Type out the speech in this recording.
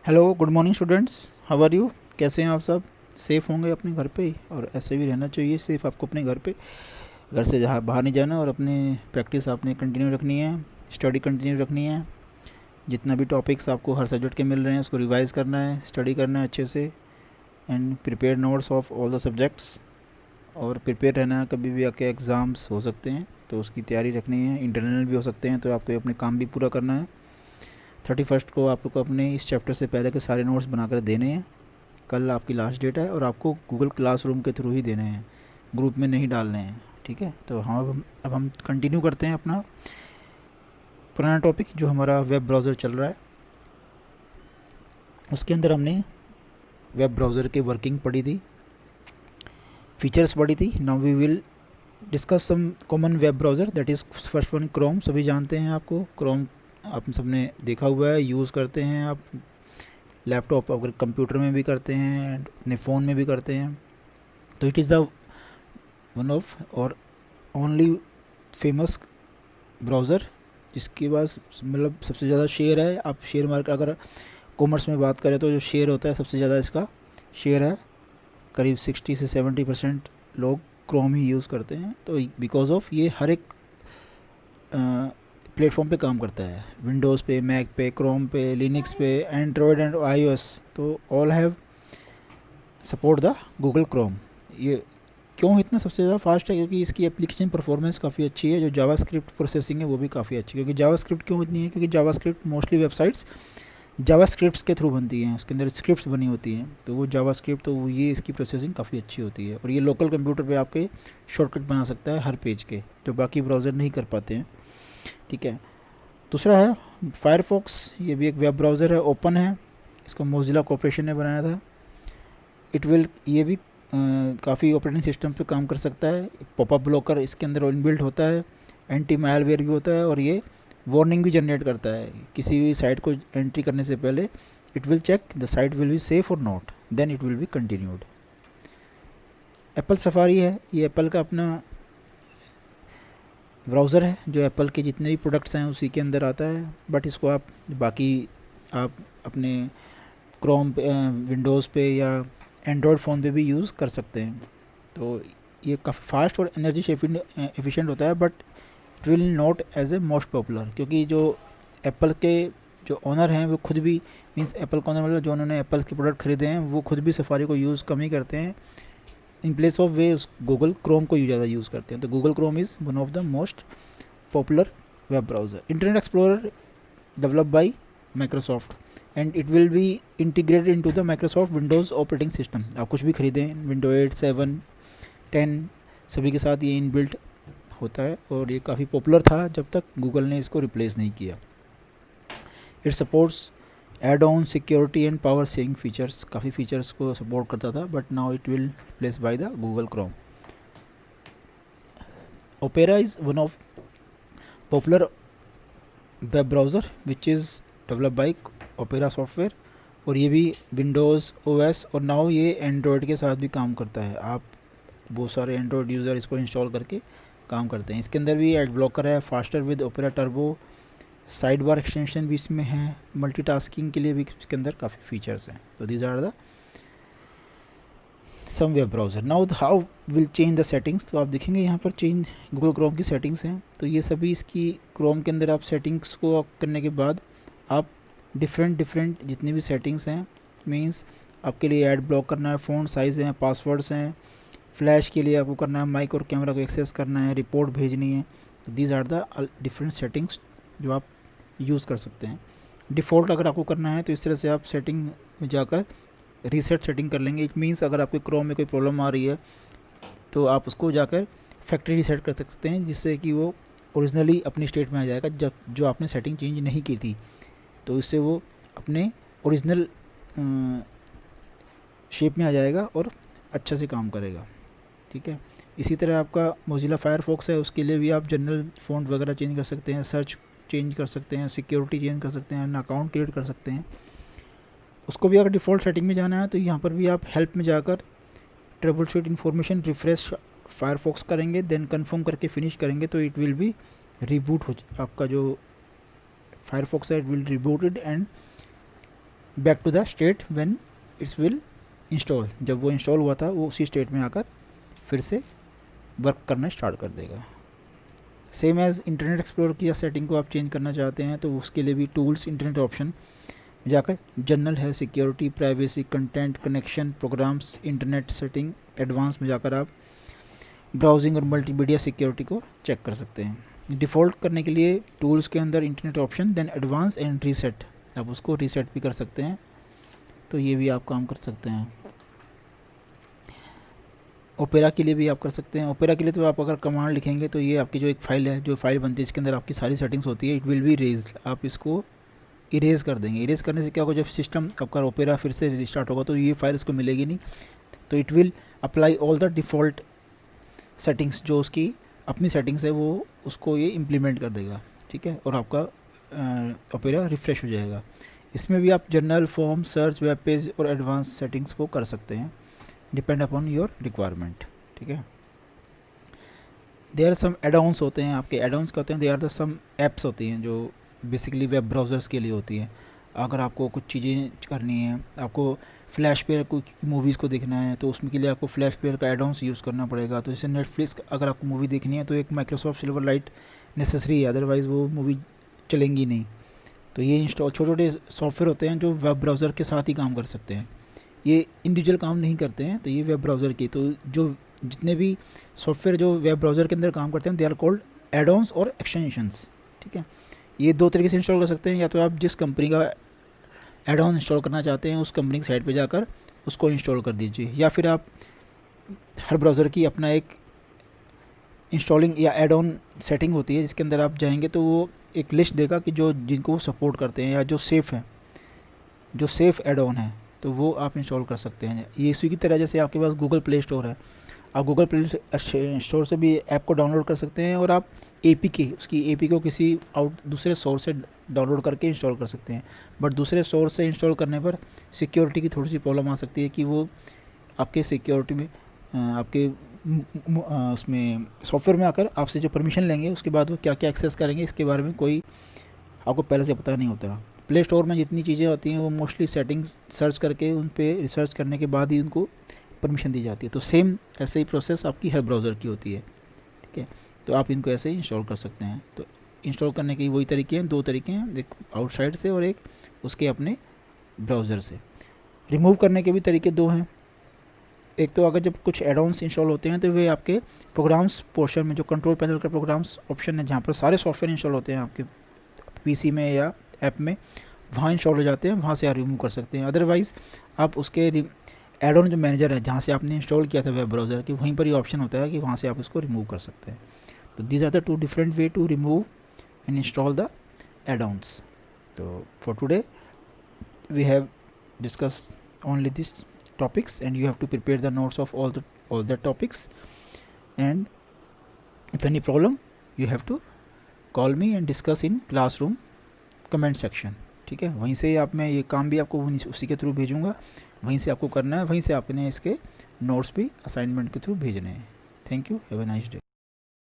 Hello, good morning students. How are you? कैसे हैं आप सब? सेफ़ होंगे अपने घर पे ही, और ऐसे भी रहना चाहिए सेफ़ आपको अपने घर पे। घर से जहाँ बाहर नहीं जाना, और अपनी प्रैक्टिस आपने कंटिन्यू रखनी है, स्टडी कंटिन्यू रखनी है। जितना भी टॉपिक्स आपको हर सब्जेक्ट के मिल रहे हैं उसको रिवाइज़ करना है, स्टडी करना है अच्छे से, and prepare notes of all the subjects. और प्रिपेयर रहना है, कभी भी आके एग्ज़ाम्स हो सकते हैं तो उसकी तैयारी रखनी है। इंटरनल भी हो सकते हैं तो आपको अपने काम भी पूरा करना है। 31 को आपको अपने इस चैप्टर से पहले के सारे नोट्स बनाकर देने हैं। कल आपकी लास्ट डेट है और आपको गूगल क्लासरूम के थ्रू ही देने हैं, ग्रुप में नहीं डालने हैं। ठीक है, तो हम कंटिन्यू करते हैं अपना पुराना टॉपिक जो हमारा वेब ब्राउज़र चल रहा है। उसके अंदर हमने वेब ब्राउज़र की वर्किंग पढ़ी थी, फीचर्स पढ़ी थी। Now we will discuss some common web browser, that is first one Chrome. सभी जानते हैं आपको क्रोम, आप सबने देखा हुआ है, यूज़ करते हैं आप। लैपटॉप अगर कंप्यूटर में भी करते हैं, अपने फ़ोन में भी करते हैं। तो it is the one of और ओनली फेमस ब्राउज़र जिसके पास मतलब सबसे ज़्यादा शेयर है। आप शेयर मार्केट अगर कॉमर्स में बात करें तो जो शेयर होता है सबसे ज़्यादा इसका शेयर है, करीब 60 से 70% लोग क्रोम ही यूज़ करते हैं। तो बिकॉज ऑफ ये हर एक प्लेटफॉर्म पे काम करता है, विंडोज़ पे, मैक पे, क्रोम पे, लिनक्स पे, एंड्रॉयड एंड आईओएस, तो all have support the Google Chrome. ये क्यों इतना सबसे ज़्यादा फास्ट है? क्योंकि इसकी एप्लीकेशन परफॉर्मेंस काफ़ी अच्छी है। जो जावास्क्रिप्ट प्रोसेसिंग है वो भी काफ़ी अच्छी है। क्योंकि जावास्क्रिप्ट क्यों इतनी है? क्योंकि जावास्क्रिप्ट मोस्टली वेबसाइट्स जावास्क्रिप्ट के थ्रू बनती हैं, उसके अंदर स्क्रिप्ट्स बनी होती हैं, तो वो जावास्क्रिप्ट, तो वो ये इसकी प्रोसेसिंग काफ़ी अच्छी होती है। और ये लोकल कंप्यूटर पे आपके शॉर्टकट बना सकता है हर पेज के, जो बाकी ब्राउज़र नहीं कर पाते हैं। ठीक है, दूसरा है फायरफॉक्स। ये भी एक वेब ब्राउज़र है, ओपन है, इसको मोजिला कॉर्पोरेशन ने बनाया था। ये भी काफ़ी ऑपरेटिंग सिस्टम पे काम कर सकता है। पॉपअप ब्लॉकर इसके अंदर इनबिल्ट होता है, एंटी मालवेयर भी होता है, और ये वार्निंग भी जनरेट करता है किसी भी साइट को एंट्री करने से पहले। It will check the site will be safe और not, then it will be continued. Apple Safari है, ये एप्पल का अपना ब्राउज़र है, जो एप्पल के जितने भी प्रोडक्ट्स हैं उसी के अंदर आता है। बट इसको आप बाकी आप अपने क्रोम पे, विंडोज़ पे या एंड्रॉयड फ़ोन पे भी यूज़ कर सकते हैं। तो ये काफ़ी फास्ट और एनर्जी एफिशिएंट होता है, but it will not age a most popular. क्योंकि जो एप्पल के जो ओनर हैं वो खुद भी, मींस एप्पल का ओनर मतलब जो उन्होंने एप्पल के प्रोडक्ट खरीदे हैं, वो खुद भी सफारी को यूज़ कम ही करते हैं। इन प्लेस ऑफ वे उस गूगल क्रोम को ज़्यादा यूज़ करते हैं। तो Google Chrome is one of the most popular web browser. Internet explorer developed by Microsoft and it will be integrated into the Microsoft Windows operating system. आप कुछ भी खरीदें, विंडो 8, 7, 10, सभी के साथ ये इनबिल्ट होता है। और ये काफ़ी पॉपुलर था जब तक गूगल ने इसको रिप्लेस नहीं किया। It supports add on security and power saving features, काफ़ी फीचर्स को सपोर्ट करता था, but now it will replace by the Google Chrome. Opera is one of popular web browser which is developed by Opera software, और ये भी Windows OS और now ये Android के साथ भी काम करता है। आप बहुत सारे एंड्रॉयड यूज़र इसको इंस्टॉल करके काम करते हैं। इसके अंदर भी एड ब्लॉकर है, faster with opera turbo, side bar extension भी इसमें है, मल्टीटास्किंग के लिए भी इसके अंदर काफ़ी फीचर्स हैं। तो these are the some web browser. Now how will change the settings, तो आप देखेंगे यहाँ पर चेंज गूगल क्रोम की सेटिंग्स हैं। तो ये सभी इसकी क्रोम के अंदर आप सेटिंग्स को करने के बाद आप डिफरेंट जितनी भी सेटिंग्स हैं, मींस आपके लिए ऐड ब्लॉक करना है, फ़ॉन्ट साइज़ हैं, पासवर्ड्स हैं, फ्लैश के लिए आपको करना है, माइक और कैमरा को एक्सेस करना है, रिपोर्ट भेजनी है। तो these are the different settings जो आप यूज़ कर सकते हैं। डिफ़ॉल्ट अगर आपको करना है तो इस तरह से आप सेटिंग में जाकर रीसेट सेटिंग कर लेंगे। इट मीन्स अगर आपके क्रोम में कोई प्रॉब्लम आ रही है तो आप उसको जाकर फैक्ट्री रीसेट कर सकते हैं, जिससे कि वो ओरिजिनली अपनी स्टेट में आ जाएगा जब जो आपने सेटिंग चेंज नहीं की थी। तो इससे वो अपने ओरिजिनल शेप में आ जाएगा और अच्छा से काम करेगा। ठीक है, इसी तरह आपका मोजिला फायरफॉक्स है, उसके लिए भी आप जनरल फ़ॉन्ट वगैरह चेंज कर सकते हैं, सर्च चेंज कर सकते हैं, सिक्योरिटी चेंज कर सकते हैं, अपना अकाउंट क्रिएट कर सकते हैं। उसको भी अगर डिफ़ॉल्ट सेटिंग में जाना है तो यहाँ पर भी आप हेल्प में जाकर trouble shoot information refresh Firefox करेंगे, देन कंफर्म करके फिनिश करेंगे तो इट विल बी रिबूट हो, आपका जो फायरफॉक्स है it will rebooted and back to the state when it's will install, जब वो इंस्टॉल हुआ था वो उसी स्टेट में आकर फिर से वर्क करना स्टार्ट कर देगा। सेम एज़ इंटरनेट एक्सप्लोरर की सेटिंग को आप चेंज करना चाहते हैं तो उसके लिए भी टूल्स, इंटरनेट ऑप्शन जाकर जनरल है, security, privacy, content, connection, programs, internet setting, advance में जाकर आप ब्राउजिंग और मल्टीमीडिया सिक्योरिटी को चेक कर सकते हैं। डिफ़ॉल्ट करने के लिए टूल्स के अंदर internet option, then advance and reset, आप उसको रीसेट भी कर सकते हैं, तो ये भी आप काम कर सकते हैं। ओपेरा के लिए भी आप कर सकते हैं। ओपेरा के लिए तो आप अगर कमांड लिखेंगे तो ये आपकी जो एक फ़ाइल है, जो फाइल बनती है इसके अंदर आपकी सारी सेटिंग्स होती है, इट विल बी इरेज्ड, आप इसको इरेज कर देंगे। इरेज करने से क्या होगा, जब सिस्टम आपका ओपेरा फिर से रिस्टार्ट होगा तो ये फाइल इसको मिलेगी नहीं, तो it will apply all the default settings, जो उसकी अपनी सेटिंग्स है वो उसको ये इम्प्लीमेंट कर देगा, ठीक है, और आपका ओपेरा रिफ़्रेश हो जाएगा। इसमें भी आप general, form, search, web page और एडवांस सेटिंग्स को कर सकते हैं, डिपेंड अपॉन योर रिक्वायरमेंट, ठीक है। देयर आर सम एड-ऑन्स होते हैं, आपके एड-ऑन्स कहते हैं, there are the some apps होती हैं जो बेसिकली वेब ब्राउज़र्स के लिए होती हैं। अगर आपको कुछ चीज़ें करनी है, आपको फ्लैश प्लेयर को मूवीज़ को देखना है तो उसमें के लिए आपको फ्लैश प्लेयर का एड-ऑन्स यूज़ करना पड़ेगा। तो जैसे नेटफ्लिक्स, अगर आपको मूवी देखनी है तो एक माइक्रोसॉफ्ट सिल्वरलाइट नेसेसरी है, अदरवाइज़ वो मूवी चलेंगी नहीं। तो ये इंस्टॉल, छोटे छोटे सॉफ्टवेयर होते हैं जो वेब ब्राउज़र के साथ ही काम कर सकते हैं, ये इंडिविजुअल काम नहीं करते हैं, तो ये वेब ब्राउज़र की, तो जो जितने भी सॉफ्टवेयर जो वेब ब्राउज़र के अंदर काम करते हैं दे आर कॉल्ड एड-ऑन्स और एक्सटेंशंस, ठीक है। ये दो तरीके से इंस्टॉल कर सकते हैं, या तो आप जिस कंपनी का एड-ऑन इंस्टॉल करना चाहते हैं उस कंपनी की साइट पे जाकर उसको इंस्टॉल कर दीजिए, या फिर आप हर ब्राउज़र की अपना एक इंस्टॉलिंग या एड-ऑन सेटिंग होती है जिसके अंदर आप जाएंगे तो वो एक लिस्ट देगा कि जो जिनको वो सपोर्ट करते हैं या जो सेफ़ है, जो सेफ़ एड-ऑन है, तो वो आप इंस्टॉल कर सकते हैं। ये इसी की तरह जैसे आपके पास गूगल प्ले स्टोर है, आप गूगल प्ले स्टोर से भी ऐप को डाउनलोड कर सकते हैं और आप APK, उसकी APK को किसी दूसरे सोर्स से डाउनलोड करके इंस्टॉल कर सकते हैं। बट दूसरे सोर्स से इंस्टॉल करने पर सिक्योरिटी की थोड़ी सी प्रॉब्लम आ सकती है कि वो आपके सिक्योरिटी में आपके उसमें सॉफ्टवेयर में आकर आपसे जो परमिशन लेंगे उसके बाद वो क्या क्या एक्सेस करेंगे इसके बारे में कोई आपको पहले से पता नहीं होता। प्ले स्टोर में जितनी चीज़ें होती हैं वो मोस्टली सेटिंग्स सर्च करके उन पर रिसर्च करने के बाद ही उनको परमिशन दी जाती है। तो सेम ऐसे ही प्रोसेस आपकी हर ब्राउज़र की होती है, ठीक है। तो आप इनको ऐसे ही इंस्टॉल कर सकते हैं। तो इंस्टॉल करने के वही तरीके हैं, दो तरीके हैं, एक आउटसाइड से और एक उसके अपने ब्राउज़र से। रिमूव करने के भी तरीके दो हैं। एक तो अगर जब कुछ एड-ऑन्स इंस्टॉल होते हैं तो वे आपके प्रोग्राम्स पोर्शन में, जो कंट्रोल पैनल का प्रोग्राम्स ऑप्शन है जहाँ पर सारे सॉफ्टवेयर इंस्टॉल होते हैं आपके PC में या ऐप में, वहाँ इंस्टॉल हो जाते हैं, वहाँ से आप रिमूव कर सकते हैं। अदरवाइज़ आप उसके एड-ऑन जो मैनेजर है जहाँ से आपने इंस्टॉल किया था वेब ब्राउज़र की, वहीं पर ही ऑप्शन होता है कि वहाँ से आप इसको रिमूव कर सकते हैं। तो these are the two different way to remove and install the add-ons. तो for today we have discussed only this topics and you have to prepare the notes of all the topics, and if any problem you have to call me and discuss in classroom comment section, ठीक है। वहीं से आप, मैं ये काम भी आपको उसी के थ्रू भेजूँगा, वहीं से आपको करना है, वहीं से आपने इसके नोट्स भी असाइनमेंट के थ्रू भेजने हैं। Thank you, have a nice day.